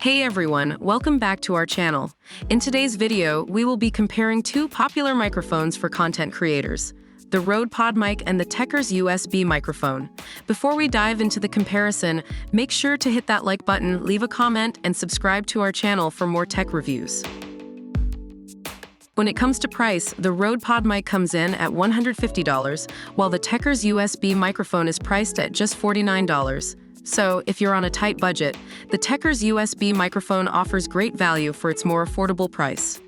Hey everyone, welcome back to our channel. In today's video, we will be comparing two popular microphones for content creators, the Rode PodMic and the TECURS USB microphone. Before we dive into the comparison, make sure to hit that like button, leave a comment, and subscribe to our channel for more tech reviews. When it comes to price, the Rode PodMic comes in at $150, while the TECURS USB microphone is priced at just $49. So, if you're on a tight budget, the TECURS USB microphone offers great value for its more affordable price.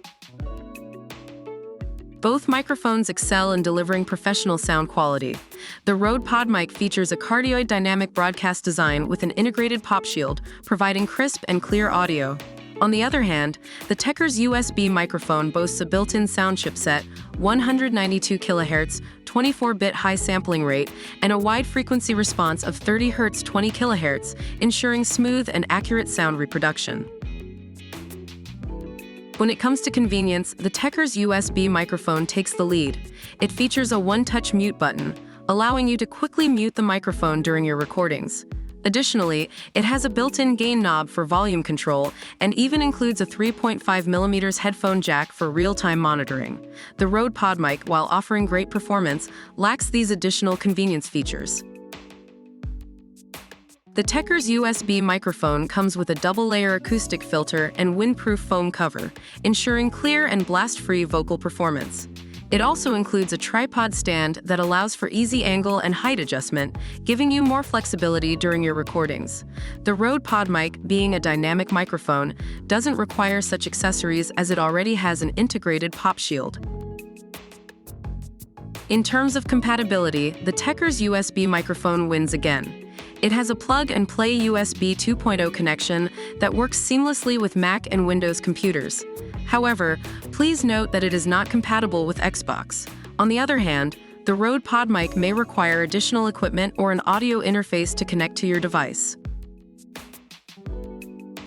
Both microphones excel in delivering professional sound quality. The Rode PodMic features a cardioid dynamic broadcast design with an integrated pop shield, providing crisp and clear audio. On the other hand, the TECURS USB microphone boasts a built-in sound chipset, 192 kHz, 24-bit high sampling rate, and a wide frequency response of 30 Hz 20 kHz, ensuring smooth and accurate sound reproduction. When it comes to convenience, the TECURS USB microphone takes the lead. It features a one-touch mute button, allowing you to quickly mute the microphone during your recordings. Additionally, it has a built-in gain knob for volume control and even includes a 3.5mm headphone jack for real-time monitoring. The Rode PodMic, while offering great performance, lacks these additional convenience features. The TECURS USB microphone comes with a double-layer acoustic filter and windproof foam cover, ensuring clear and blast-free vocal performance. It also includes a tripod stand that allows for easy angle and height adjustment, giving you more flexibility during your recordings. The Rode PodMic, being a dynamic microphone, doesn't require such accessories as it already has an integrated pop shield. In terms of compatibility, the TECURS USB microphone wins again. It has a plug-and-play USB 2.0 connection that works seamlessly with Mac and Windows computers. However, please note that it is not compatible with Xbox. On the other hand, the Rode PodMic may require additional equipment or an audio interface to connect to your device.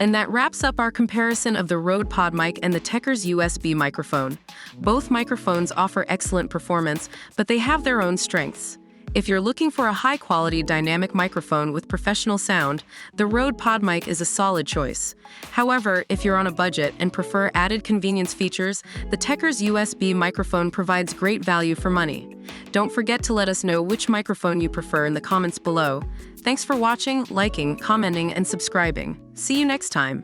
And that wraps up our comparison of the Rode PodMic and the TECURS USB microphone. Both microphones offer excellent performance, but they have their own strengths. If you're looking for a high-quality dynamic microphone with professional sound, the Rode PodMic is a solid choice. However, if you're on a budget and prefer added convenience features, the TECURS USB microphone provides great value for money. Don't forget to let us know which microphone you prefer in the comments below. Thanks for watching, liking, commenting, and subscribing. See you next time.